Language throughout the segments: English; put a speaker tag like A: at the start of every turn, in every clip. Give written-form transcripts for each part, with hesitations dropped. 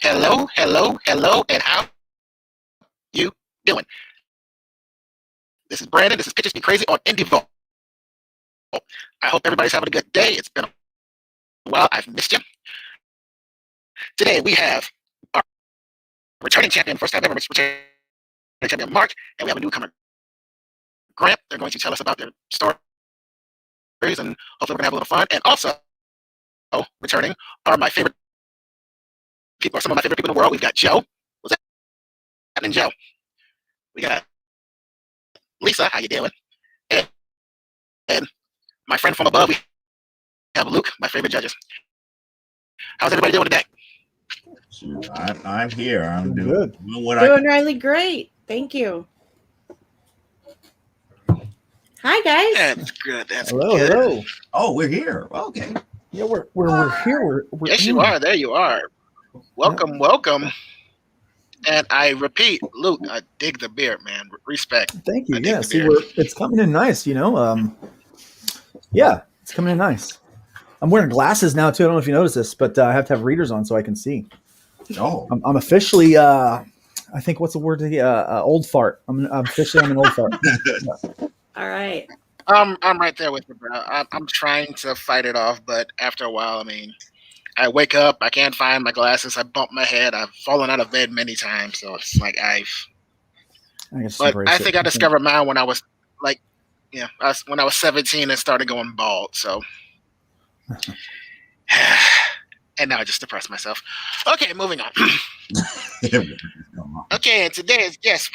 A: Hello, hello, hello, and how you doing? This is Brandon. This is Pitches Be Crazy on INDIE. I hope everybody's having a good day. It's been a while. I've missed you. Today we have our returning champion, first time ever returning champion, Mark, and we have a newcomer, Grant. They're going to tell us about their stories, and hopefully we're going to have a little fun. And also, returning are my favorite people, some of my favorite people in the world. We've got Joe. What's happening, Joe? We got Lisa. How you doing? And my friend from above, we have Luke, my favorite judges. How's everybody doing today?
B: I'm here. I'm
C: doing
B: what
D: doing really great. Thank you. Hi guys.
A: That's good. That's
C: hello,
A: good.
C: hello.
B: Oh, we're here. Okay.
C: Yeah, we're here. We're
A: yes, you are. There you are. Welcome, welcome. And I repeat, Luke, I dig the beard, man. Respect.
C: Thank you. Yeah, see, it's coming in nice. Yeah, it's coming in nice. I'm wearing glasses now too. I don't know if you noticed this, but I have to have readers on so I can see.
B: Oh,
C: I'm officially. I think what's the word? Old fart. I'm officially an old fart. Yeah.
D: All right.
A: I'm right there with you, bro. I'm trying to fight it off, but after a while, I mean, I wake up, I can't find my glasses, I bump my head, I've fallen out of bed many times, so it's like I think I discovered mine when I was like, when I was 17 and started going bald. So, and now I just depressed myself. Okay, moving on. Okay, and today's guest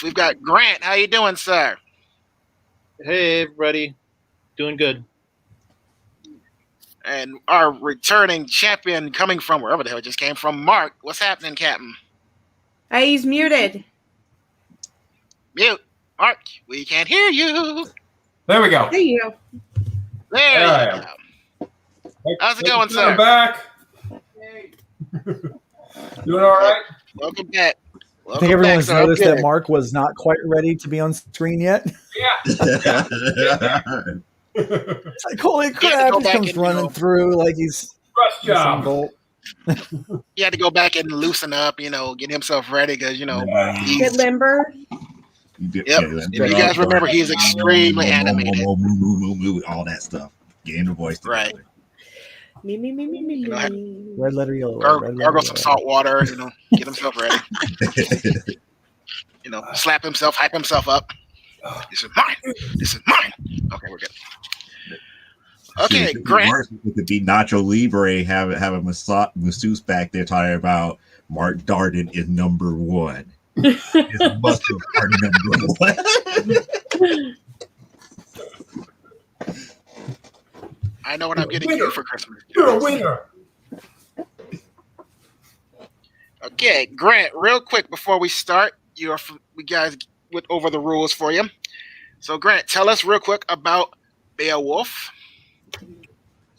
A: we've got Grant. How you doing, sir?
E: Hey, everybody. Doing good.
A: And our returning champion coming from wherever the hell it just came from, Mark. What's happening, Captain?
D: He's muted.
A: Mute. Mark, we can't hear you.
F: There we go.
D: There you go.
A: There you go. How's it going, sir?
F: I'm back. Doing all right?
A: Welcome back.
C: I think everyone's noticed that Mark was not quite ready to be on screen yet.
F: Yeah.
C: It's like, holy crap, he comes running through like he's
F: Rush job.
A: He had to go back and loosen up, get himself ready because,
D: Get limber.
A: Yep. If you guys remember, he's extremely animated.
B: All that stuff. Getting the voice together.
A: Right.
D: Me.
C: Red letter yellow.
A: Gargle some salt water, get himself ready. Slap himself, hype himself up. This is mine. This is mine. Okay, we're good. Okay, Grant.
B: It could be Nacho Libre have a masseuse back there talking about Mark Darden is number one. His muscles are number one.
A: I know what I'm getting you for Christmas.
F: You're a winner.
A: Okay, Grant, real quick before we start, we guys went over the rules for you. So, Grant, tell us real quick about Beowulf.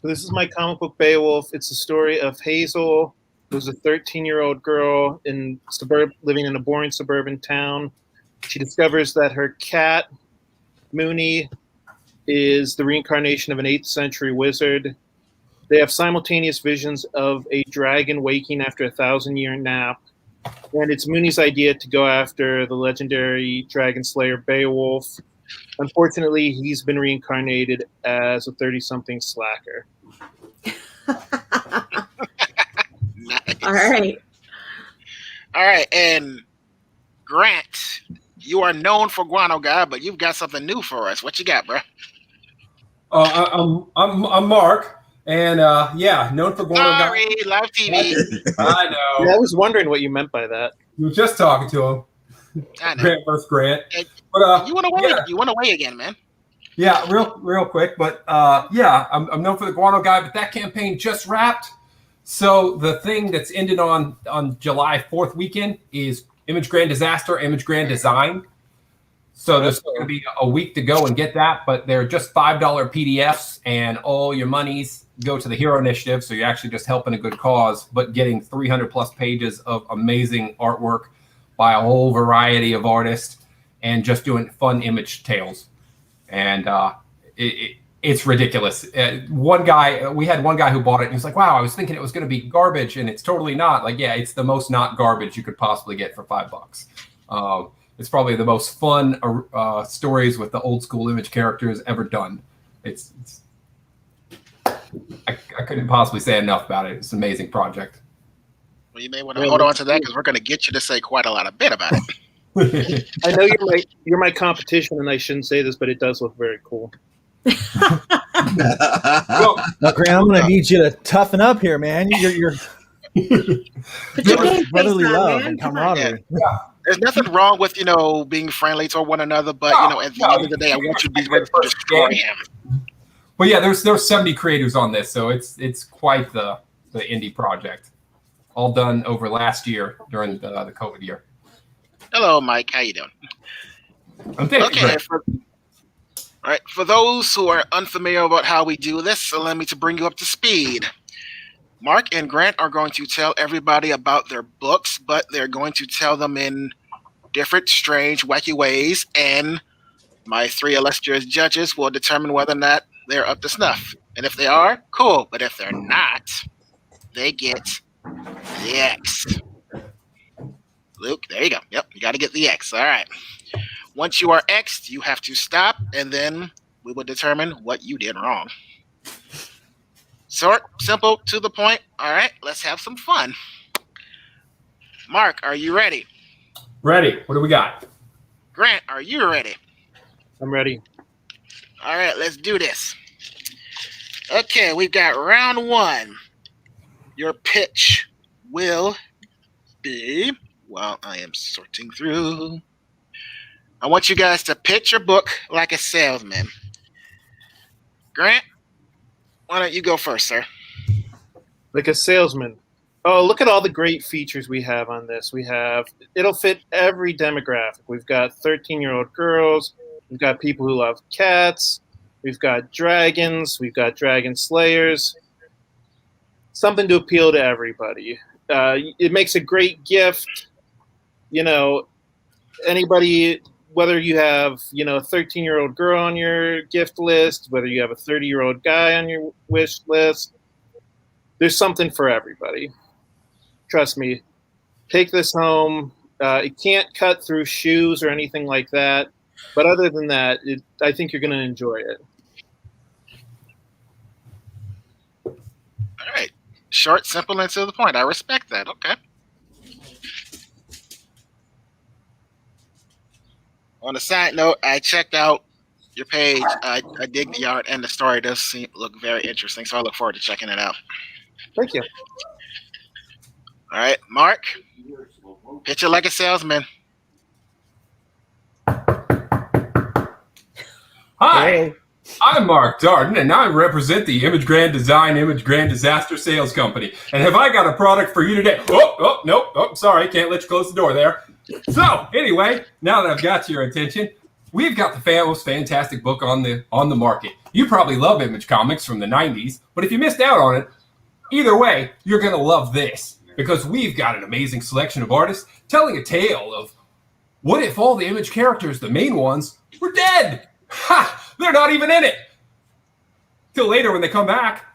E: So this is my comic book Beowulf. It's the story of Hazel, who's a 13-year-old girl living in a boring suburban town. She discovers that her cat, Mooney, is the reincarnation of an 8th century wizard. They have simultaneous visions of a dragon waking after a 1,000-year nap. And it's Mooney's idea to go after the legendary dragon slayer Beowulf. Unfortunately, he's been reincarnated as a 30-something slacker.
A: Nice.
D: All right.
A: And Grant, you are known for Guano Guy, but you've got something new for us. What you got, bro?
F: I'm Mark, and known for Guano Guy.
A: Sorry, live TV.
F: I know.
E: Yeah, I was wondering what you meant by that.
F: You were just talking to him.
A: I know.
F: Grant versus Grant.
A: But you went away. Yeah. You went away again, man.
F: Yeah, real quick. But I'm known for the Guano Guy, but that campaign just wrapped. So the thing that's ended on July 4th weekend is Image Grand Disaster, Image Grand Design. So there's going to be a week to go and get that, but they're just $5 PDFs, and all your monies go to the Hero Initiative. So you're actually just helping a good cause, but getting 300 plus pages of amazing artwork by a whole variety of artists and just doing fun image tales. And It's ridiculous. We had one guy who bought it and he was like, wow, I was thinking it was going to be garbage and it's totally not. Like, yeah, it's the most not garbage you could possibly get for $5. It's probably the most fun stories with the old school Image characters ever done. I couldn't possibly say enough about it. It's an amazing project.
A: Well, you may want to hold on to that because we're going to get you to say quite a lot of bit about it.
E: I know you're my competition, and I shouldn't say this, but it does look very cool.
F: Well,
C: Now, Grant, I'm going to need you to toughen up here, man. You're
D: Put your game face
C: brotherly
D: on,
C: love
D: man.
C: and
D: Come on.
C: camaraderie.
A: There's nothing wrong with, being friendly to one another, but, at the end of the day, I want you to be ready to destroy him.
F: But yeah, there's 70 creators on this, so it's quite the indie project. All done over last year during the COVID year.
A: Hello, Mike. How you doing?
F: I'm thinking.
A: Okay. All right. For those who are unfamiliar about how we do this, allow me to bring you up to speed. Mark and Grant are going to tell everybody about their books, but they're going to tell them in different, strange, wacky ways, and my 3 illustrious judges will determine whether or not they're up to snuff. And if they are, cool. But if they're not, they get the X. Luke, there you go. Yep, you got to get the X. All right. Once you are X'd, you have to stop, and then we will determine what you did wrong. Short, simple, to the point. All right, let's have some fun. Mark, are you ready?
F: Ready. What do we got?
A: Grant, are you ready?
E: I'm ready.
A: All right, let's do this. Okay, we've got round 1. Your pitch will be, while I am sorting through, I want you guys to pitch your book like a salesman. Grant, why don't you go first, sir?
E: Like a salesman. Oh, look at all the great features we have on this. It'll fit every demographic. We've got 13-year-old girls. We've got people who love cats. We've got dragons. We've got dragon slayers. Something to appeal to everybody. It makes a great gift. Anybody, whether you have, a 13-year-old girl on your gift list, whether you have a 30-year-old guy on your wish list, there's something for everybody. Trust me. Take this home. It can't cut through shoes or anything like that. But other than that, I think you're going to enjoy it.
A: All right. Short, simple, and to the point. I respect that. Okay. On a side note, I checked out your page. I dig the art, and the story does look very interesting, so I look forward to checking it out.
E: Thank you.
A: All right, Mark, pitch it like a salesman.
F: Hi,
C: Hey.
F: I'm Mark Darden, and I represent the Image Grand Design, Image Grand Disaster Sales Company. And have I got a product for you today? Nope. Sorry, can't let you close the door there. So, anyway, now that I've got your attention, we've got the most fantastic book on the market. You probably love Image Comics from the 90s, but if you missed out on it, either way, you're going to love this, because we've got an amazing selection of artists telling a tale of what if all the Image characters, the main ones, were dead? Ha! They're not even in it. Till later when they come back.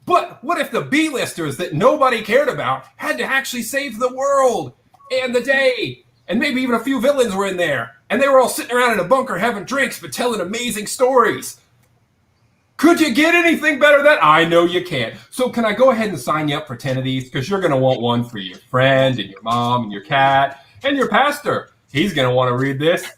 F: But what if the B-listers that nobody cared about had to actually save the world and the day? And maybe even a few villains were in there. And they were all sitting around in a bunker having drinks but telling amazing stories. Could you get anything better than that? I know you can. So can I go ahead and sign you up for 10 of these? Because you're going to want one for your friend and your mom and your cat and your pastor. He's going to want to read this.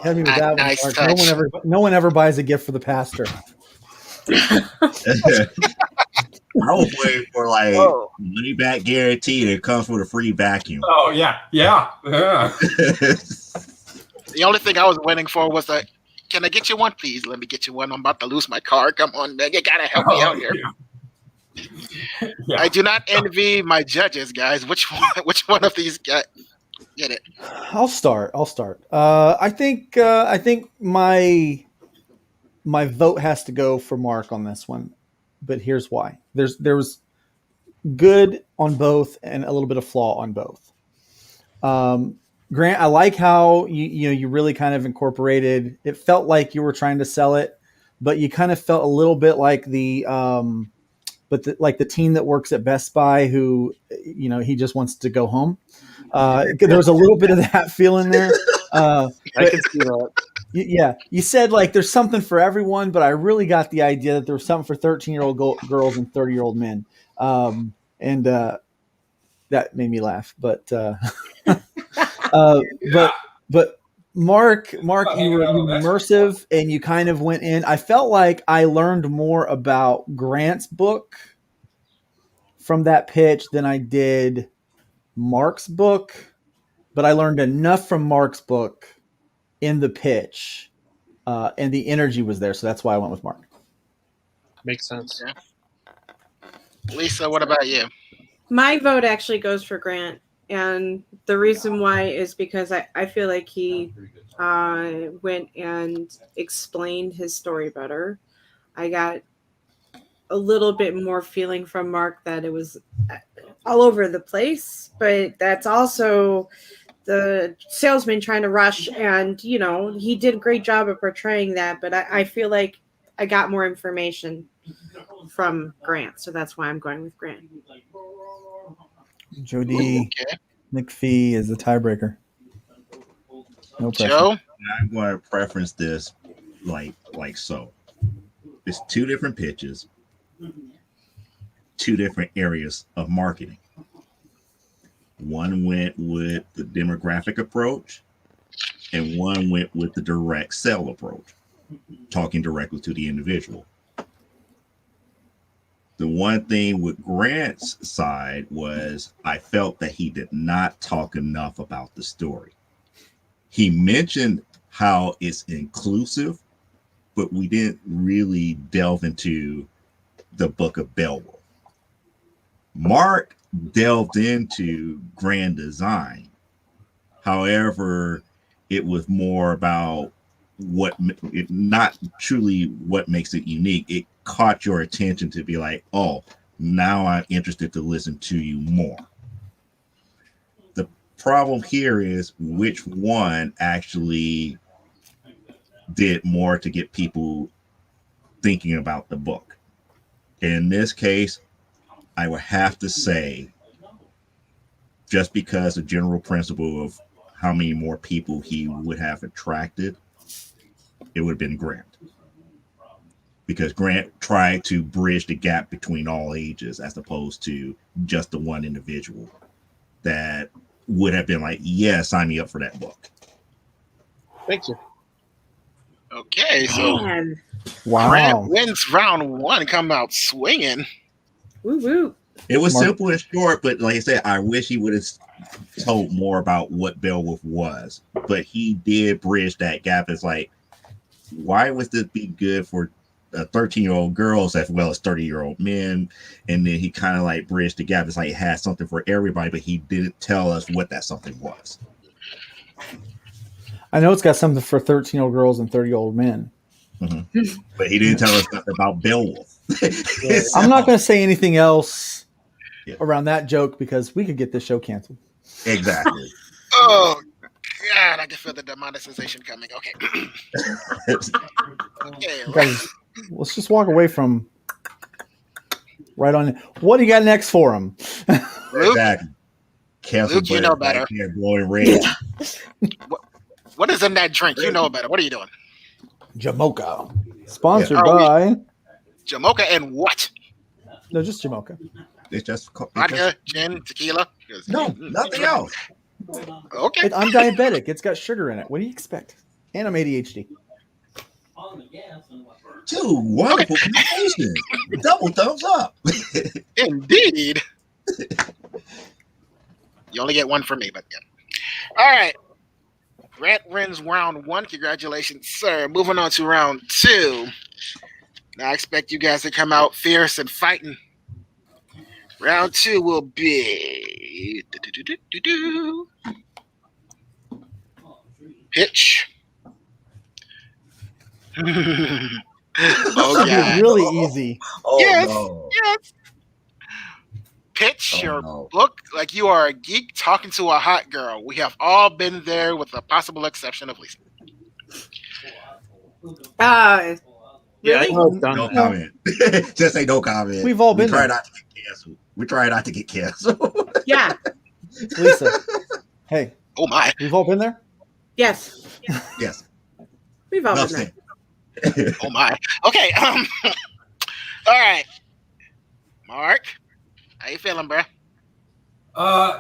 C: Hit me with that
A: Nice
C: one,
A: touch.
C: Mark. No one ever buys a gift for the pastor.
B: I was waiting for
A: Whoa.
B: money back guarantee that comes with a free vacuum.
F: Oh, yeah.
A: The only thing I was waiting for was can I get you one, please? Let me get you one. I'm about to lose my car. Come on, man. You got to help me out here.
F: Yeah.
A: I do not envy my judges, guys. Which one of these guys get it?
C: I'll start. I think my vote has to go for Mark on this one, but here's why. There was good on both and a little bit of flaw on both. Grant, I like how you really kind of incorporated. It felt like you were trying to sell it, but you kind of felt a little bit like like the teen that works at Best Buy who, he just wants to go home. There was a little bit of that feeling there.
E: I
C: But
E: can see that.
C: yeah, you said like there's something for everyone, but I really got the idea that there was something for 13-year-old girls and 30-year-old men, and that made me laugh. But but Mark, you were immersive and you kind of went in. I felt like I learned more about Grant's book from that pitch than I did Mark's book, but I learned enough from Mark's book in the pitch, and the energy was there, so that's why I went with Mark.
E: Makes sense.
A: Lisa, what about you?
G: My vote actually goes for Grant. And the reason why is because I feel like he went and explained his story better. I got a little bit more feeling from Mark that it was all over the place, but that's also the salesman trying to rush. And, he did a great job of portraying that, but I feel like I got more information from Grant. So that's why I'm going with Grant.
C: Jody
A: Okay.
C: McPhee is the tiebreaker. No pressure.
A: Joe?
B: I'm going to preference this like so. It's two different pitches, two different areas of marketing. One went with the demographic approach, and one went with the direct sell approach, talking directly to the individual. The one thing with Grant's side was I felt that he did not talk enough about the story. He mentioned how it's inclusive, but we didn't really delve into the book of Beowulf. Mark delved into grand design. However, it was more about not truly what makes it unique. It caught your attention to be like, oh, now I'm interested to listen to you more. The problem here is which one actually did more to get people thinking about the book. In this case, I would have to say, just because the general principle of how many more people he would have attracted, it would have been Grant. Because Grant tried to bridge the gap between all ages as opposed to just the one individual that would have been like, yeah, sign me up for that book.
E: Thank you.
A: Okay, so
G: Man.
C: Wow.
A: Grant wins round one, come out swinging.
G: Woo woo.
B: It was
C: Mark.
B: simple and short, but like I said, I wish he would have told more about what Beowulf was. But he did bridge that gap. It's like, why would this be good for 13-year-old girls as well as 30-year-old men? And then he kind of like bridged the gap. It's like it had something for everybody, but he didn't tell us what that something was.
C: I know it's got something for 13-year-old girls and 30-year-old men.
B: Mm-hmm. But he didn't tell us nothing about Beowulf.
C: I'm not going to say anything else
B: Yeah.
C: around that joke because we could get this show canceled.
B: Exactly.
A: Oh, God, I can feel the demonetization coming. Okay. Okay,
C: Guys, let's just walk away from right on. What do you got next for him?
A: Luke,
B: Exactly. Cancel
A: Luke, you know
B: button
A: better.
B: here blowing red.
A: what is in that drink? You know better. What are you doing?
C: Jamocha. Sponsored
A: Yeah.
C: by...
A: Jamocha and what?
C: No, just Jamocha.
B: It's just
A: Vodka, gin, tequila?
B: no, nothing else.
A: Okay.
C: I'm diabetic. It's got sugar in it. What do you expect? And I'm ADHD.
B: Two wonderful communications. Double thumbs up.
A: Indeed. You only get one from me, but yeah. All right. Grant wins round one. Congratulations, sir. Moving on to round two. Now I expect you guys to come out fierce and fighting. Round two will be pitch. Oh,
C: This is
A: God.
C: really easy.
B: Oh,
A: Yes.
B: no.
A: Yes. pitch
B: Oh,
A: your
B: no.
A: book like you are a geek talking to a hot girl. We have all been there, with the possible exception of Lisa.
E: Yeah,
G: Really?
E: I know I've done
B: No
E: that.
B: comment. Just say no comment.
C: We've all
B: We
C: been
B: try
C: there.
B: not to get canceled. We try not to get canceled.
G: Yeah.
C: Lisa, hey,
A: Oh my.
C: we've all been there.
G: Yes.
B: Yes.
G: We've all
B: Enough
G: been
B: said.
G: there.
A: Oh my. Okay. All right. Mark, how you feeling, bro?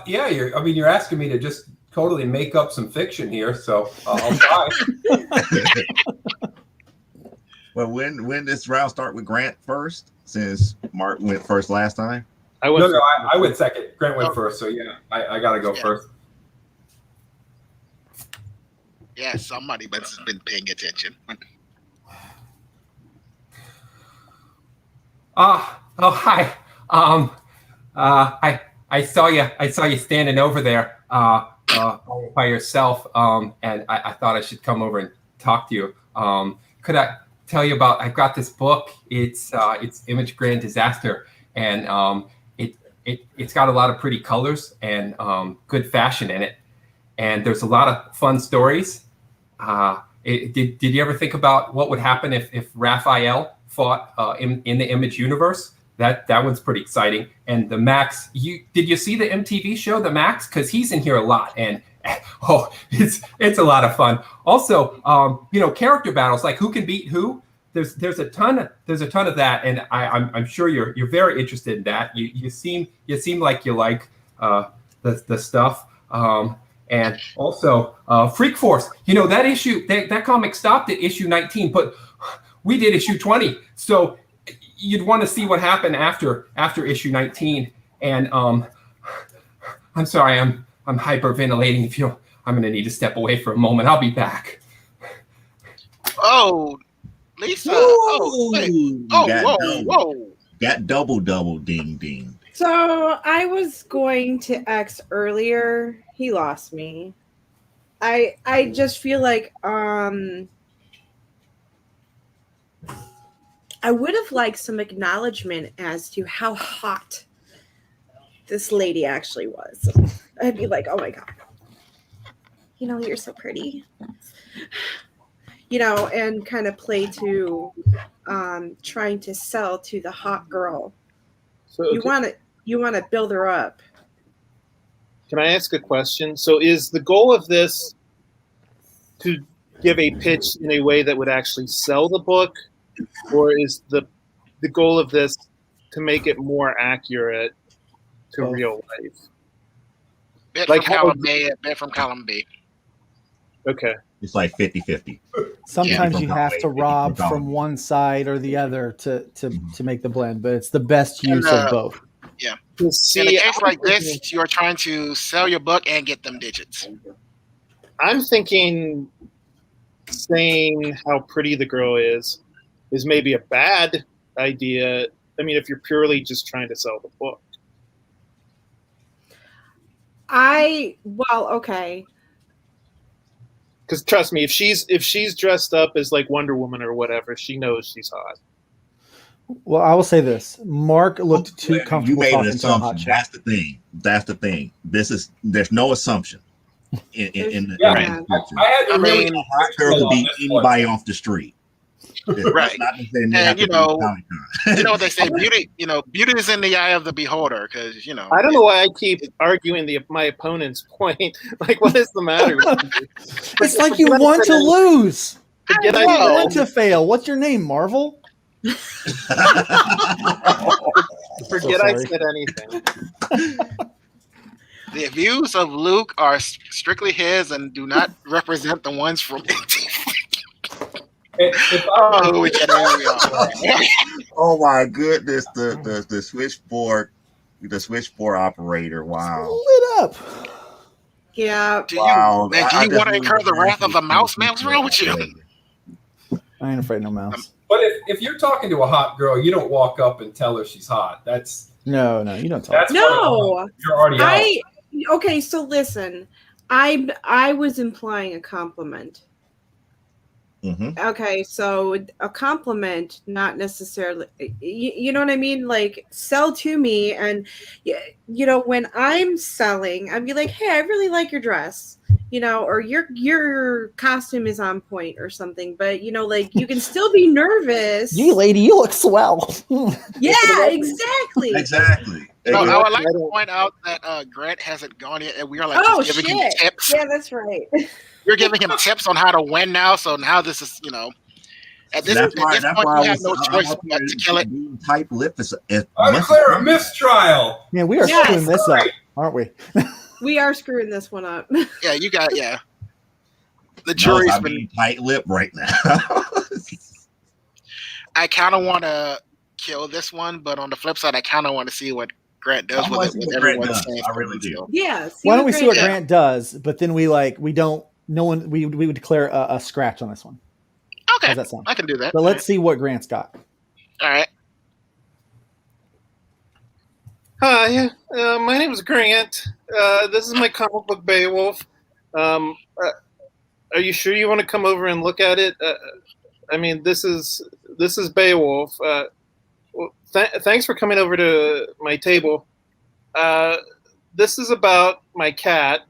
F: Yeah, you're asking me to just totally make up some fiction here, so I'll try.
B: Well, when this round start with Grant first, since Mark went first last time?
E: I went.
F: No, I went second. Grant went first, so yeah, I got to go first.
A: Yeah, somebody has been paying attention.
F: Oh, hi. I saw you. I saw you standing over there by yourself, and I thought I should come over and talk to you. Could I tell you about? I've got this book. It's Image Grand Disaster, and it's got a lot of pretty colors and good fashion in it, and there's a lot of fun stories. Did you ever think about what would happen if Raphael fought in the Image universe? That one's pretty exciting. And the Max, did you see the MTV show The Max? Because he's in here a lot, and it's a lot of fun. Also, character battles, like who can beat who. There's a ton of that, and I'm sure you're very interested in that. You seem like you like the stuff. And also Freak Force. That issue, that comic stopped at issue 19, but we did issue 20. So you'd want to see what happened after issue 19. And I'm sorry, I'm hyperventilating. I'm going to need to step away for a moment. I'll be back.
A: Oh, Lisa. Oh, wait. Oh, whoa.
B: Got double ding ding.
G: So I was going to X earlier. He lost me. I just feel like I would have liked some acknowledgement as to how hot this lady actually was. I'd be like, oh my God. You're so pretty. And kind of play to trying to sell to the hot girl.
E: So,
G: You want to build her up.
E: Can I ask a question? So is the goal of this to give a pitch in a way that would actually sell the book, or is the goal of this to make it more accurate to real life?
A: Bit
E: Like
A: from
E: how-
A: column A, bit from column B.
E: Okay.
B: It's like 50-50.
C: Sometimes
B: Yeah.
C: you have to rob from one side or the other to make the blend, but it's the best use of both.
A: In a case like this, you're trying to sell your book and get them digits.
E: I'm thinking saying how pretty the girl is maybe a bad idea. I mean, if you're purely just trying to sell the book.
G: Okay.
E: Because trust me, if she's dressed up as like Wonder Woman or whatever, she knows she's hot.
C: Well, I will say this: Mark looked too
B: You
C: comfortable
B: made an
C: talking to a hot
B: assumption.
C: chick.
B: That's the thing. There's no assumption in the
F: Yeah.
B: description.
F: I had to
A: I
F: really
A: mean,
B: Hot girl could be anybody off the street.
A: Right.
B: Not to say they
A: And,
B: have to be Comic-Con.
A: You know what they say, beauty is in the eye of the beholder, because
E: I don't know why I keep arguing my opponent's point. Like, what is the matter with you?
C: It's like you want to lose.
E: Forget
C: You
E: I
C: want to fail. What's your name, Marvel?
E: forget
C: So
E: I
C: sorry.
E: said anything.
A: The views of Luke are strictly his and do not represent the ones from
F: If I were-
A: which
B: Oh my goodness, the switchboard operator. Wow.
C: Lit up.
G: Yeah.
A: Do you,
B: Wow.
A: man, do
B: I
A: you
B: just
A: want to incur the
B: really
A: wrath of the mouse, man? What's wrong with you?
C: I ain't afraid of no mouse.
F: But if you're talking to a hot girl, you don't walk up and tell her she's hot.
C: No, you don't talk.
F: That's
G: No.
F: you're already out.
G: Okay, so listen. I was implying a compliment.
B: Mhm.
G: Okay, so a compliment, not necessarily, you know what I mean? Like, sell to me. And, when I'm selling, I'd be like, hey, I really like your dress, or your costume is on point or something. But, like, you can still be nervous.
C: Gee, lady, you look swell.
G: Yeah, exactly.
B: Exactly.
A: You know,
B: And,
A: I would like to point out that Grant hasn't gone yet, and we are like
G: Oh,
A: just giving him
G: shit.
A: tips.
G: Yeah, that's right.
A: We're giving him tips on how to win now. So now this is, at this
B: that's why
A: point,
B: I
A: you have
B: was
A: no
B: I'm
A: choice
B: up
A: but
B: here
A: to kill it.
B: being tight-lipped as
F: I
B: much
F: declare
B: as
F: a mistrial.
C: Man, we are
G: Yes.
C: screwing this up, aren't we?
G: We are screwing this one up.
A: Yeah, you got The
B: No,
A: jury's
B: I'm
A: been.
B: being tight-lipped right now.
A: I kind of want to kill this one, but on the flip side, I kind of want to see what Grant does
B: I
A: with
B: wanna
A: it.
B: see
A: With
B: what Grant
A: everyone's
B: does.
A: saying
B: I really do.
A: so.
G: Yeah.
C: Why don't we see what
A: does.
C: Grant does? But then we don't. No one. We would declare a scratch on this one.
A: Okay,
C: How's that sound?
A: I can do that.
C: But let's see what Grant's got.
A: All right.
E: Hi, my name is Grant. This is my comic book Beowulf. Are you sure you want to come over and look at it? I mean, this is Beowulf. Thanks for coming over to my table. This is about my cat.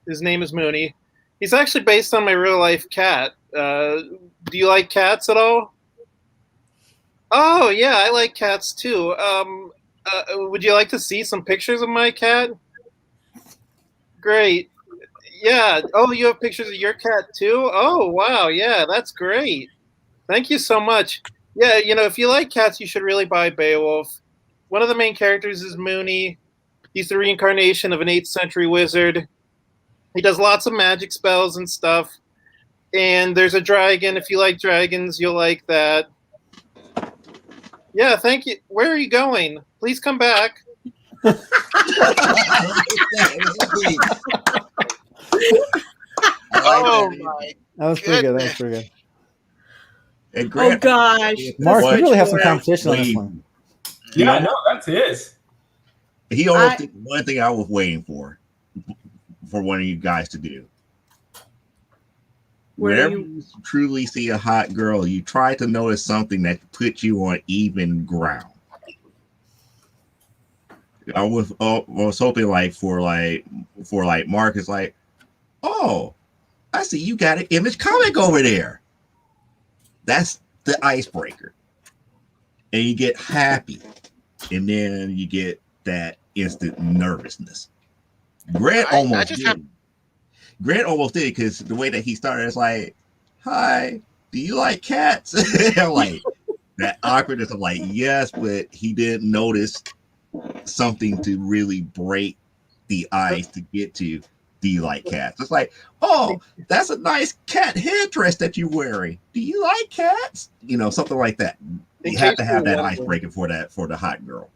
E: His name is Mooney. He's actually based on my real life cat. Do you like cats at all? Oh yeah, I like cats too. Would you like to see some pictures of my cat? Great. Yeah. Oh, you have pictures of your cat too? Oh, wow. Yeah, that's great. Thank you so much. Yeah, if you like cats, you should really buy Beowulf. One of the main characters is Mooney. He's the reincarnation of an 8th century wizard. He does lots of magic spells and stuff. And there's a dragon. If you like dragons, you'll like that. Yeah, thank you. Where are you going? Please come back.
A: Oh my!
C: That was pretty good. That was pretty good.
B: And
G: Oh
B: Grant,
G: gosh.
C: Mark,
B: What?
C: you really have some
G: Boy.
C: competition on this one.
F: Yeah, no, that's his.
B: he almost did one thing I was waiting for one of you guys to do. Whenever you truly see a hot girl, you try to notice something that puts you on even ground. I was hoping for Mark is like, oh, I see you got an Image comic over there. That's the icebreaker, and you get happy, and then you get that instant nervousness. Grant almost did because the way that he started is like, hi, do you like cats? I'm like, that awkwardness of like, yes, but he didn't notice something to really break the ice to get to, do you like cats? It's like, oh, that's a nice cat headdress that you're wearing. Do you like cats? Something like that. You have to have that icebreaker for the hot girl.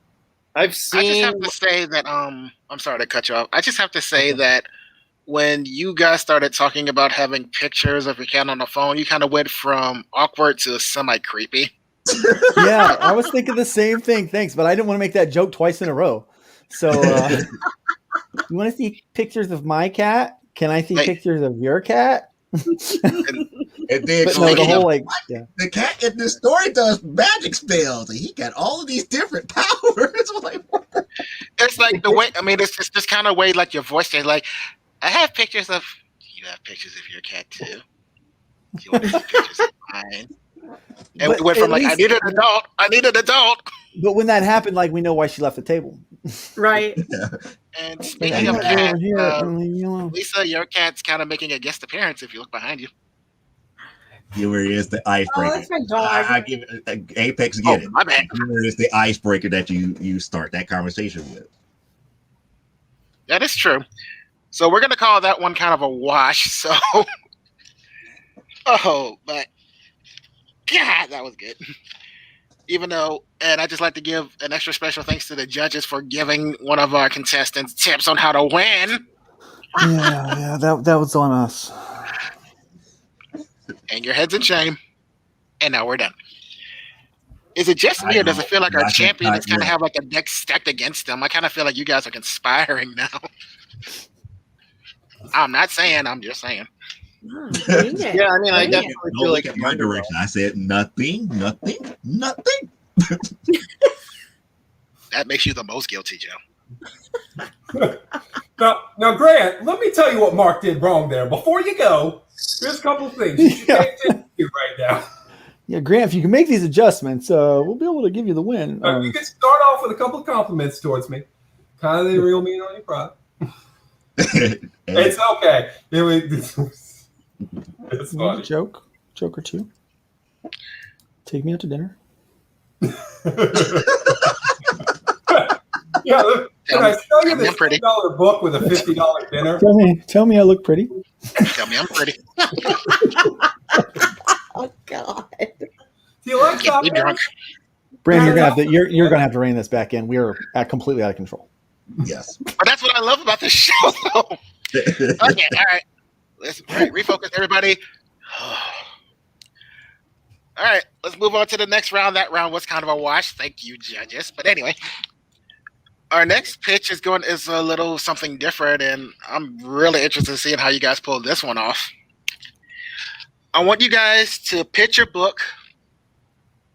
E: I just
A: have to say that I'm sorry to cut you off. I just have to say that when you guys started talking about having pictures of your cat on the phone, you kind of went from awkward to semi-creepy.
C: Yeah, I was thinking the same thing. Thanks, but I didn't want to make that joke twice in a row. So, you want to see pictures of my cat? Can I see pictures of your cat?
B: And then the cat in this story does magic spells, and he got all of these different powers.
A: It's like the way. I mean, it's just this kind of way, like your voice changes. Like, I have pictures of. You have pictures of your cat too. You want to see pictures of mine? And we went from like, I need an adult.
C: But when that happened, like, we know why she left the table.
G: Right.
B: Yeah.
A: And speaking of cats, Lisa, your cat's kind of making a guest appearance if you look behind you.
B: Here is the icebreaker.
G: Oh, that's my dog.
B: I give it Apex. Get it.
A: My bad.
B: Here is the icebreaker that you start that conversation with.
A: That is true. So we're gonna call that one kind of a wash. So, but God, that was good. Even though, and I just like to give an extra special thanks to the judges for giving one of our contestants tips on how to win.
C: Yeah, that was on us.
A: Hang your heads in shame. And now we're done. Is it just me, or does it feel like our champions kind of have like a deck stacked against them? I kind of feel like you guys are conspiring now. I'm not saying, I'm just saying.
G: Oh, bring it.
E: Yeah, I mean, I
G: Bring it.
E: definitely
B: Don't
E: feel
B: look
E: like
B: at my direction. I said nothing.
A: That makes you the most guilty, Joe.
F: Now, Grant, let me tell you what Mark did wrong there. Before you go, there's a couple of things you should pay attention to right now.
C: Yeah, Grant, if you can make these adjustments, we'll be able to give you the win.
F: You can start off with a couple of compliments towards me. Kind of the real mean on your pride. It's okay. It's funny.
C: Joke or two. Take me out to dinner.
F: Yeah, look, can I sell you
A: I'm
F: this
A: pretty.
F: $10 book with a $50 dinner?
C: Tell me I look pretty.
A: Tell me I'm pretty.
G: Oh God.
F: Do you like
A: Get me
F: that?
A: drunk.
C: Brandon, you're gonna have to rein this back in. We are completely out of control.
B: Yes.
A: But that's what I love about this show, though. Okay, all right. Let's refocus, everybody. All right, let's move on to the next round. That round was kind of a wash. Thank you, judges. But anyway, our next pitch is a little something different, and I'm really interested in seeing how you guys pull this one off. I want you guys to pitch your book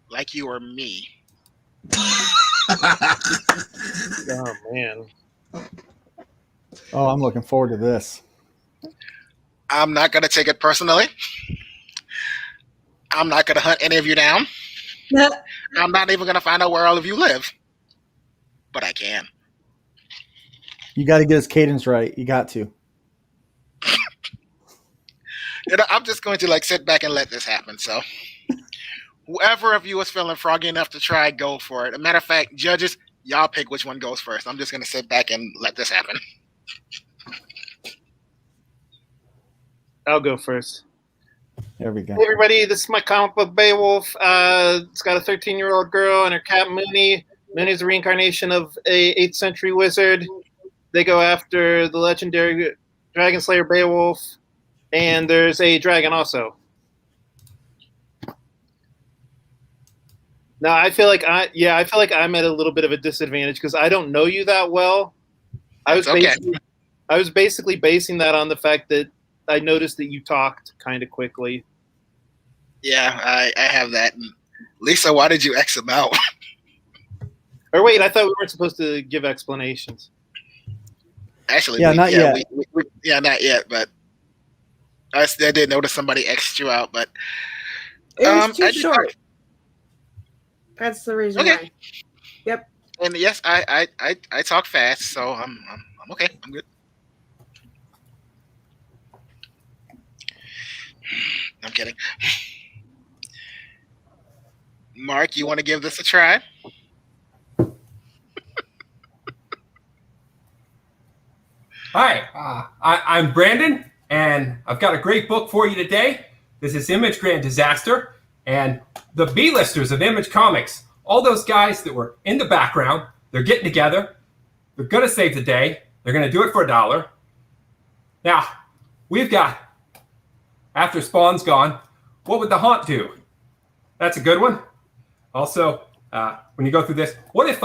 A: like you were me.
E: Oh man.
C: Oh, I'm looking forward to this.
A: I'm not going to take it personally. I'm not going to hunt any of you down. I'm not even going to find out where all of you live. But I can.
C: You got to get his cadence right. You got to.
A: I'm just going to sit back and let this happen. So whoever of you is feeling froggy enough to try, go for it. As a matter of fact, judges, y'all pick which one goes first. I'm just going to sit back and let this happen.
E: I'll go first.
C: There we go.
E: Hey everybody, this is my comic book Beowulf. It's got a 13-year-old girl and her cat Mooney. Mooney's a reincarnation of a 8th century wizard. They go after the legendary dragon slayer Beowulf, and there's a dragon also. Now I feel like I'm at a little bit of a disadvantage because I don't know you that well. I was basically basing that on the fact that I noticed that you talked kind of quickly.
A: Yeah, I have that. And Lisa, why did you X him out?
E: Or wait, I thought we weren't supposed to give explanations.
A: Actually,
C: not yet.
A: Not yet. But I did notice somebody X'd you out. But
G: It was too short. That's the reason
A: Okay.
G: why. Yep.
A: And yes, I talk fast, so I'm okay. I'm good. I'm kidding. Mark, you want to give this a try?
F: Hi, I'm Brandon, and I've got a great book for you today. This is Image Grand Disaster, and the B-listers of Image Comics, all those guys that were in the background, they're getting together. They're going to save the day. They're going to do it for $1. Now, we've got, after Spawn's gone, what would the Haunt do? That's a good one. Also, when you go through this, what if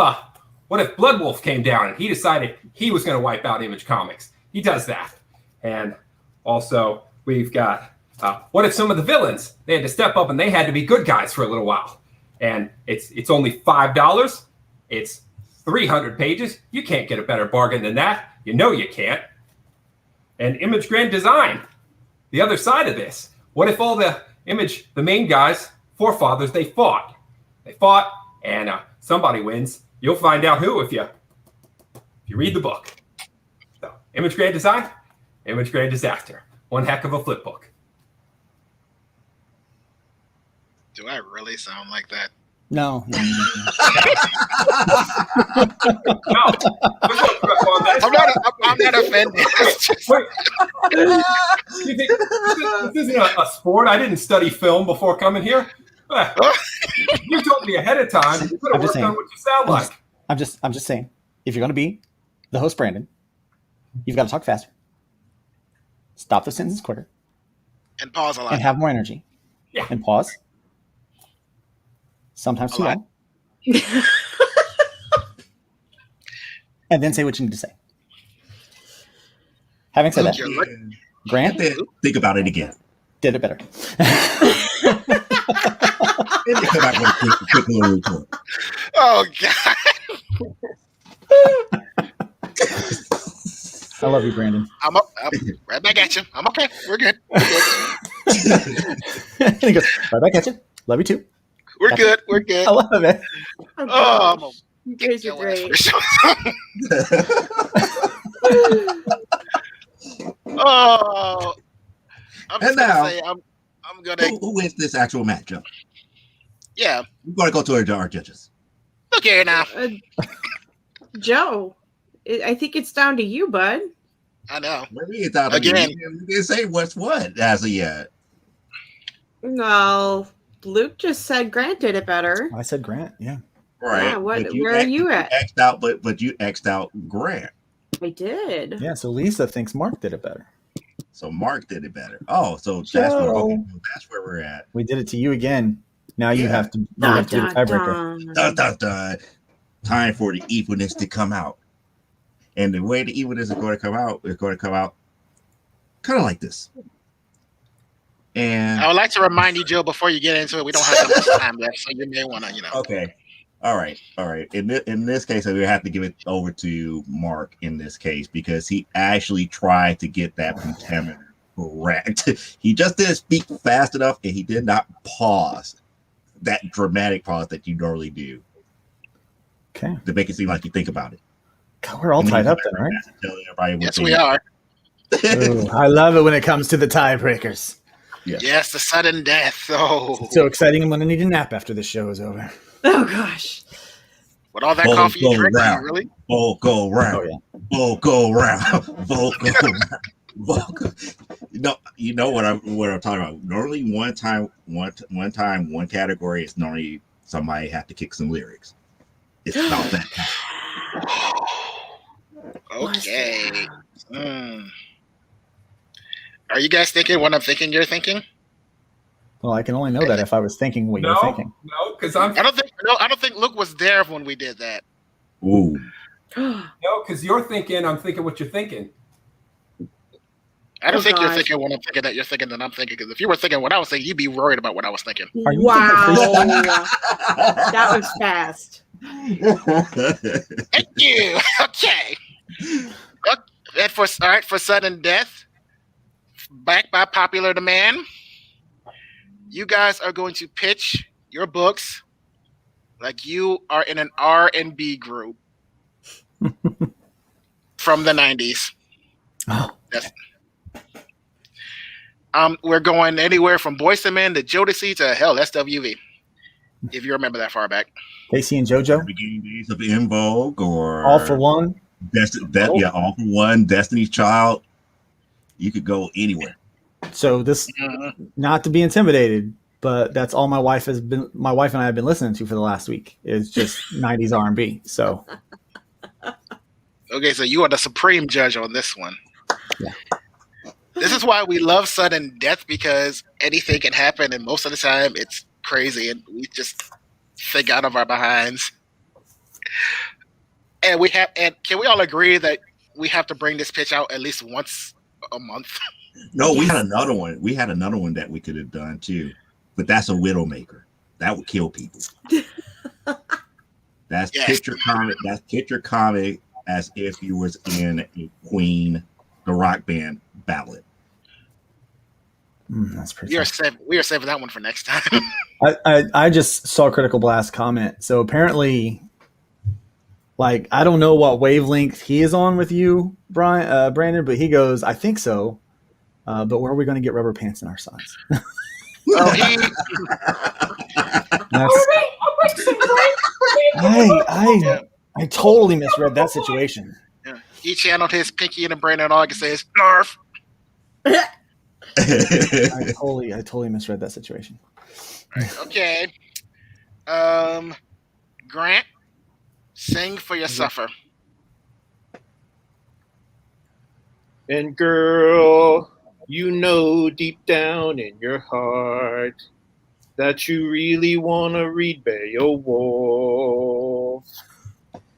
F: Blood Wolf came down and he decided he was going to wipe out Image Comics? He does that. And also, we've got, what if some of the villains, they had to step up and they had to be good guys for a little while? And it's only $5. It's 300 pages. You can't get a better bargain than that. You know you can't. And Image Grand Design, the other side of this. What if all the main guys, forefathers, they fought? They fought, and somebody wins. You'll find out who if you read the book. So, Image Grand Design, Image Grand Disaster. One heck of a flip book.
A: Do I really sound like that?
C: No.
F: No.
A: I'm not offended.
F: Wait. You think this isn't a sport? I didn't study film before coming here. You told me ahead of time. You could have worked on what you sound like.
C: I'm just saying, if you're going to be the host, Brandon, you've got to talk faster, stop the sentence quicker,
A: And pause a lot.
C: and have more energy.
F: Yeah.
C: And pause. Sometimes too long. And then say what you need to say. Having said that, Grant
B: Then think about it again.
C: did it better.
B: Then they come back with a quick little report.
A: Oh God.
C: I love you, Brandon.
A: I'm right back at you. I'm okay. We're good.
C: He goes, right back at you. Love you too.
A: We're good. We're good.
C: I love it.
A: Oh, I'm gonna
G: You
A: get
G: guys are
A: your ass for
G: great.
A: the show. Oh, I'm just
B: And
A: gonna
B: now-
A: say I'm gonna
B: Who wins this actual matchup?
A: yeah.
B: We're going to go to our judges.
A: Look here now.
G: Joe, I think it's down to you, bud.
A: I know.
B: Maybe it's out
A: Again.
B: We didn't say what's what as of yet.
G: No, Luke just said Grant did it better.
C: I said Grant. Yeah.
B: Right.
G: Yeah, what-
B: But
G: where are you at?
B: X'd out, but you X'd out Grant.
G: I did.
C: Yeah. So Lisa thinks Mark did it better.
B: So Mark did it better. Oh, so that's where that's where we're at.
C: We did it to you again. Now you
B: Yeah.
C: have to. You
G: Dun,
C: have to do the
G: dun,
C: tiebreaker.
G: dun.
B: Dun, dun, dun. Time for the evilness to come out. And the way the evilness is going to come out kind of like this. And
A: I would like to remind you, Joe, before you get into it, we don't have that much time left, so you may want to,
B: okay. All right. In this case, we have to give it over to Mark in this case because he actually tried to get that pentameter correct. He just didn't speak fast enough, and he did not pause that dramatic pause that you normally do
C: Okay.
B: to make it seem like you think about it.
C: God, we're all tied up then, right?
B: Tell everybody what
A: Yes,
B: they-
A: we are.
C: Ooh, I love it when it comes to the tiebreakers.
B: Yeah.
A: Yes, the sudden death. Oh,
C: It's so exciting. I'm going to need a nap after this show is over.
G: Oh gosh.
A: with all that
B: Bowl
A: coffee you
B: go
A: drink,
B: round.
A: you really?
B: Vote go round.
C: Oh, yeah.
B: Vote go round. Vote go round. Vote go. You know what I'm talking about. Normally, one category is normally somebody have to kick some lyrics. It's not that time.
A: Okay. Are you guys thinking what I'm thinking? You're thinking?
C: Well, I can only know that if I was thinking what you're thinking.
F: No, because I'm
A: I don't think Luke was there when we did that.
B: Ooh.
F: no, because you're thinking. I'm thinking what you're thinking.
A: I don't
G: Oh,
A: think you're
G: gosh.
A: thinking what I'm thinking that you're thinking that I'm thinking. Because if you were thinking what I was thinking, you'd be worried about what I was thinking.
C: Are you
G: Wow.
C: thinking
G: That was fast.
A: Thank you. Okay. And for sudden death, backed by popular demand, you guys are going to pitch your books like you are in an R&B group from the 90s.
C: Oh,
A: Yes. We're going anywhere from Boyz II Men to Jodeci to hell SWV, if you remember that far back.
C: Casey and JoJo,
B: Beginning days of In Vogue or
C: all for one.
B: All for One, Destiny's Child. You could go anywhere.
C: So this, not to be intimidated, but that's all my wife and I have been listening to for the last week is just 90s R&B. So
A: Okay, so you are the supreme judge on this one.
C: Yeah.
A: This is why we love sudden death, because anything can happen, and most of the time it's crazy, and we just think out of our behinds. And can we all agree that we have to bring this pitch out at least once a month?
B: No, we had another one. We had another one that we could have done too, but that's a Widowmaker. That would kill people. That's
A: Yes.
B: picture comic. That's picture comic as if you was in a Queen, the rock band ballad.
C: that's pretty.
A: We are
C: tough.
A: saving that one for next time.
C: I just saw Critical Blast comment. So apparently, like, I don't know what wavelength he is on with you, Brandon, but he goes, I think so. But where are we going to get rubber pants in our size?
A: Oh, he
C: I totally misread that situation.
A: channeled his pinky in the brain, and all I can say is Narf.
C: I totally misread that situation.
A: Okay. Grant, sing for your suffer.
E: And girl, you know deep down in your heart that you really want to read Beowulf.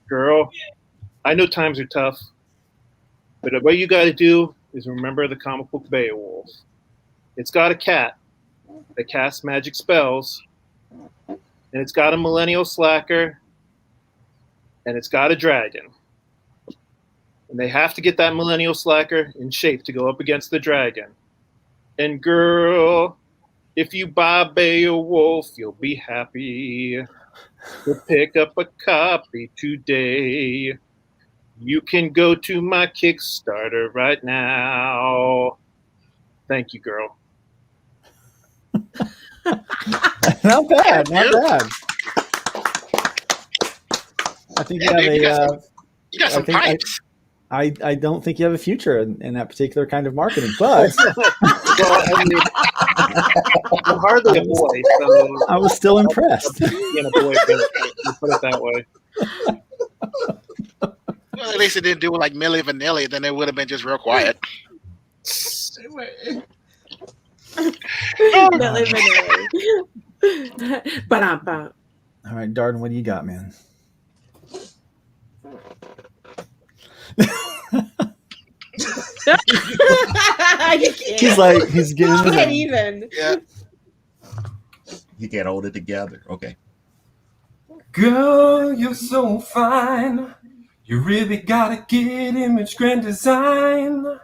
E: Girl, I know times are tough, but what you got to do is remember the comic book Beowulf. It's got a cat that casts magic spells, and it's got a millennial slacker, and it's got a dragon. And they have to get that millennial slacker in shape to go up against the dragon. And girl, if you buy Beowulf, you'll be happy. So pick up a copy today. You can go to my Kickstarter right now. Thank you, girl.
C: Not bad, not bad. I think you have
A: dude,
C: a.
A: You got some pipes.
C: I don't think you have a future in that particular kind of marketing, but
E: Well, I mean, I'm hardly a boy, so
C: I was still impressed.
E: being a boy, put it that way.
A: Well, at least it didn't do it like Milli Vanilli. Then it would have been just real quiet.
G: Milli Vanilli. Ba-dum-bum.
C: All right, Darden, what do you got, man? He's like, he's getting
G: You
C: the
G: can't even.
A: Yeah.
B: You can't hold it together. Okay.
F: Girl, you're so fine. You really gotta get Image Grand Design.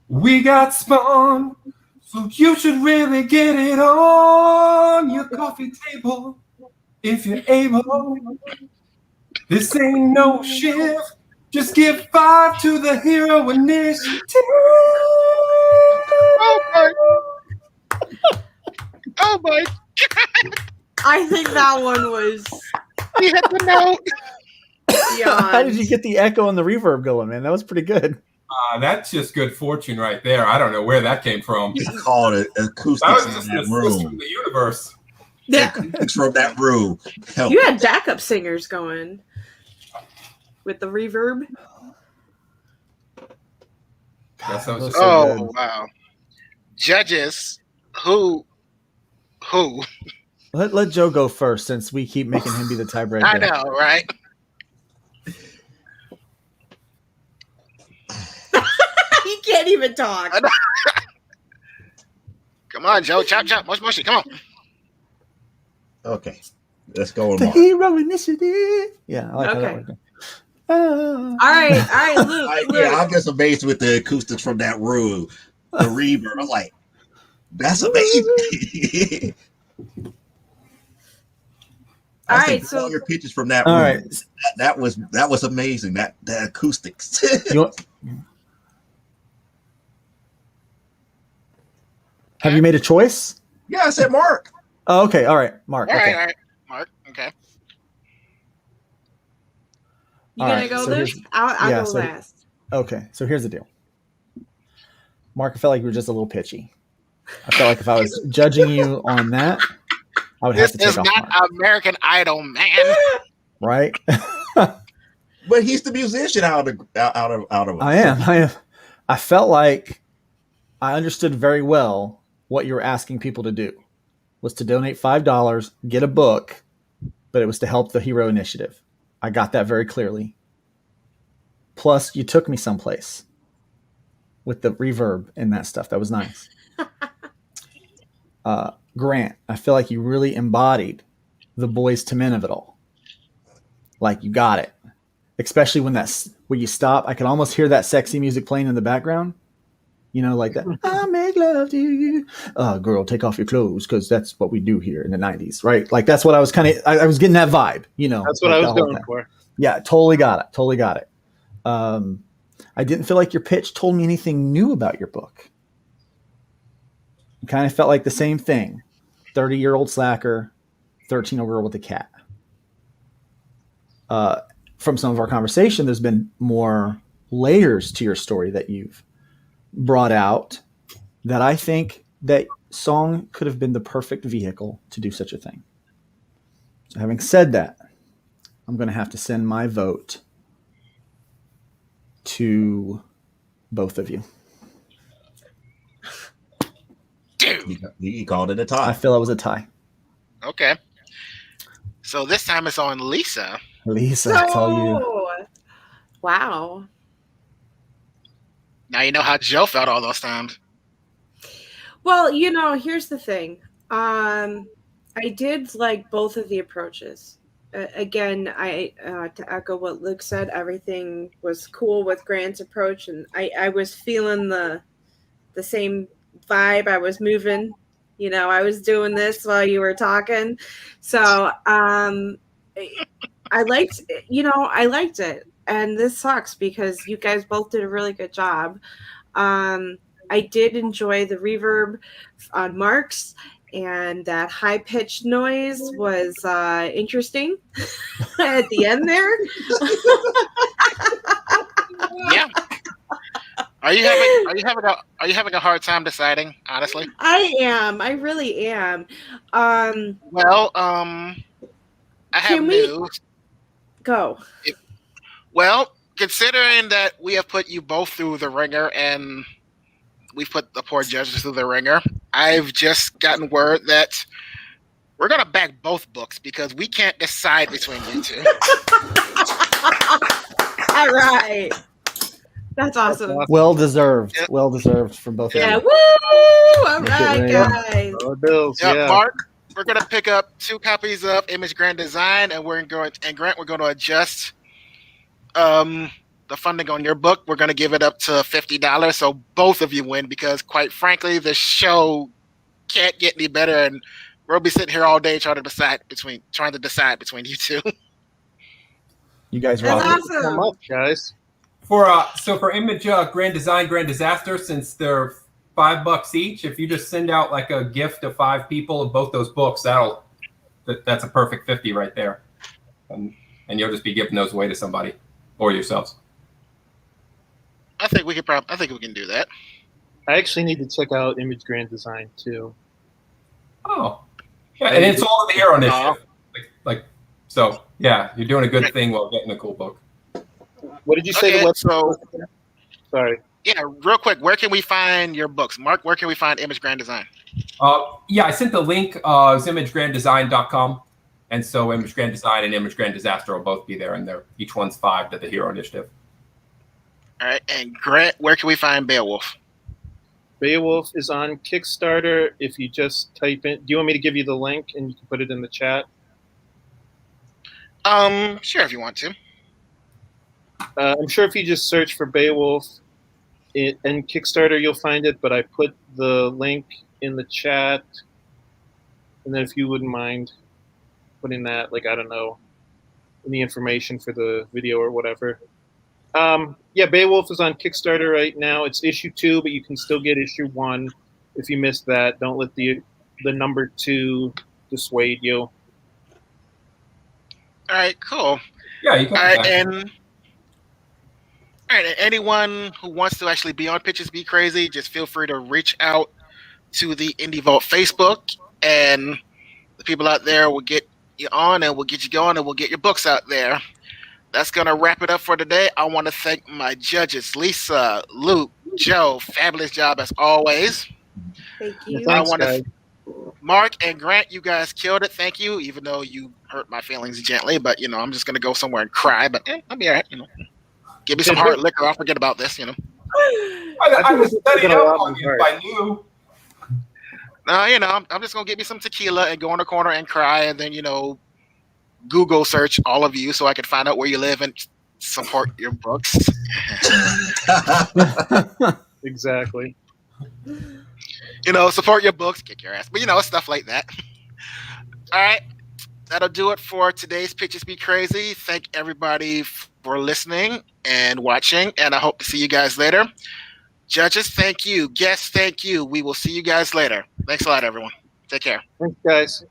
F: We got Spawn, so you should really get it on your coffee table if you're able. This ain't no shift. Just give 5 to the hero initiative.
A: Oh my!
G: I think that one was
A: He hit the note.
G: beyond.
C: How did you get the echo and the reverb going, man? That was pretty good.
F: That's just good fortune right there. I don't know where that came from.
B: It's called
F: That
B: acoustics
F: was
B: in
F: just an
B: that
F: assist from
B: room.
F: the universe.
G: Yeah.
B: Acoustics from that room. Help.
G: You had backup singers going with the reverb.
F: That sounds just
A: Oh
C: good.
A: wow! Judges, who?
C: Let Joe go first, since we keep making him be the tiebreaker.
A: I know, right?
G: You can't even talk.
A: Come on, Joe. Chop, chop. Mushy. Come on.
B: Okay. Let's go with
C: The
B: Mark.
C: hero initiative. Yeah, I like how that
G: Okay.
C: worked.
G: All right, Luke.
B: Yeah, I'm just amazed with the acoustics from that room. The reverb. I'm like, that's amazing.
G: All
B: I
G: right,
B: said,
G: so
B: all your pictures from that
C: All
B: room.
C: right.
B: That was amazing. That acoustics.
C: You want- Have you made a choice?
B: Yeah, I said Mark.
C: Oh, okay. All right, Mark.
A: All
C: Okay.
A: right. Mark. Okay.
G: you
C: All
G: gonna
C: right,
G: go,
C: so
G: Luke?
C: here's-
G: I'll
C: yeah,
G: go
C: so-
G: last.
C: Okay, so here's the deal. Mark, I felt like you were just a little pitchy. I felt like if I was judging you on that, I would have
A: This
C: to take
A: is
C: off
A: not
C: Mark,
A: American Idol, man.
C: right?
B: But he's the musician out of us.
C: I am. I felt like I understood very well what you were asking people to do was to donate $5, get a book, but it was to help the Hero Initiative. I got that very clearly. Plus, you took me someplace with the reverb and that stuff. That was nice. Grant, I feel like you really embodied the boys to men of it all. Like you got it. Especially when you stop, I could almost hear that sexy music playing in the background. You know, like that. I make love to you. Girl, take off your clothes because that's what we do here in the 90s, right? Like that's what I was I was getting that vibe, you know.
E: That's what
C: like
E: I
C: the
E: was
C: whole
E: going
C: thing.
E: for.
C: Yeah, totally got it. I didn't feel like your pitch told me anything new about your book. It kind of felt like the same thing. 30-year-old slacker, 13-year-old girl with a cat. From some of our conversation, there's been more layers to your story that you've brought out that I think that song could have been the perfect vehicle to do such a thing. So having said that, I'm going to have to send my vote to both of you.
A: Dude.
B: He called it a
C: I
B: tie.
C: feel it was a tie.
A: Okay. So this time it's on Lisa.
C: Lisa, it's all you.
G: Wow.
A: Now you know how Joe felt all those times.
G: Well, here's the thing. I did like both of the approaches. Again, I to echo what Luke said, everything was cool with Grant's approach, and I was feeling the same vibe. I was moving. I was doing this while you were talking. So I liked, I liked it. And this sucks because you guys both did a really good job. I did enjoy the reverb on Mark's, and that high pitched noise was interesting at the end there.
A: Yeah. Are you having a hard time deciding, honestly?
G: I am. I really am.
A: Well, I have
G: Can we
A: news.
G: go?
A: Well, considering that we have put you both through the ringer and we've put the poor judges through the ringer, I've just gotten word that we're gonna back both books because we can't decide between you two.
G: All right. That's awesome.
C: Well deserved.
A: Yeah.
C: Well deserved from both
G: Yeah.
C: of
G: Woo!
C: you.
G: All
C: Make it
G: right,
C: rain.
G: guys.
E: Bills,
A: Yeah,
E: yeah.
A: Mark, we're gonna pick up 2 copies of Image Grand Design, and Grant, we're going to adjust the funding on your book. We're going to give it up to $50, so both of you win. Because quite frankly, the show can't get any better, and we'll be sitting here all day trying to decide between you two.
C: You guys
G: That's
C: rock.
E: So
G: awesome.
E: much, guys.
F: For Image Grand Design, Grand Disaster, since they're $5 each, if you just send out like a gift to 5 people of both those books, that's a perfect 50 right there, and you'll just be giving those away to somebody or yourselves.
A: I think we can do that.
E: I actually need to check out Image Grand Design too.
F: Oh, yeah, and it's all in the Hero Initiative.
A: Aw.
F: So yeah, you're doing a good thing while getting a cool book.
E: What did you say?
A: Okay,
E: The website?
A: so
E: Sorry.
A: yeah, real quick, where can we find your books, Mark? Where can we find Image Grand Design?
F: Yeah, I sent the link. It's imagegranddesign.com, and so Image Grand Design and Image Grand Disaster will both be there, and each one's $5 to the Hero Initiative.
A: All right, and Grant, where can we find Beowulf?
E: Beowulf is on Kickstarter. If you just type in, do you want me to give you the link and you can put it in the chat?
A: Sure, if you want to.
E: I'm sure if you just search for Beowulf and Kickstarter, you'll find it. But I put the link in the chat, and then if you wouldn't mind putting that, like, I don't know, in the information for the video or whatever. Yeah, Beowulf is on Kickstarter right now. It's issue 2, but you can still get issue 1 if you missed that. Don't let the number 2 dissuade you.
A: All right, cool.
F: Yeah, you can.
A: All right, and anyone who wants to actually be on Pitches Be Crazy, just feel free to reach out to the Indie Vault Facebook, and the people out there will get you on, and we'll get you going, and we'll get your books out there. That's going to wrap it up for today. I want to thank my judges, Lisa, Luke, Joe. Fabulous job as always.
G: Thank you.
E: Thanks,
A: I want
E: guys.
A: to Mark and Grant, you guys killed it. Thank you, even though you hurt my feelings gently. But, I'm just going to go somewhere and cry. But I'll be all right, Give me some hard liquor. I'll forget about this,
F: I was studying up on you if I knew.
A: No, I'm just going to get me some tequila and go in the corner and cry. And then, Google search all of you so I can find out where you live and support your books.
E: Exactly.
A: Support your books, kick your ass. But, stuff like that. All right. That'll do it for today's Pitches Be Crazy. Thank everybody for listening and watching, and I hope to see you guys later. Judges, thank you. Guests, thank you. We will see you guys later. Thanks a lot, everyone. Take care.
E: Thanks, guys.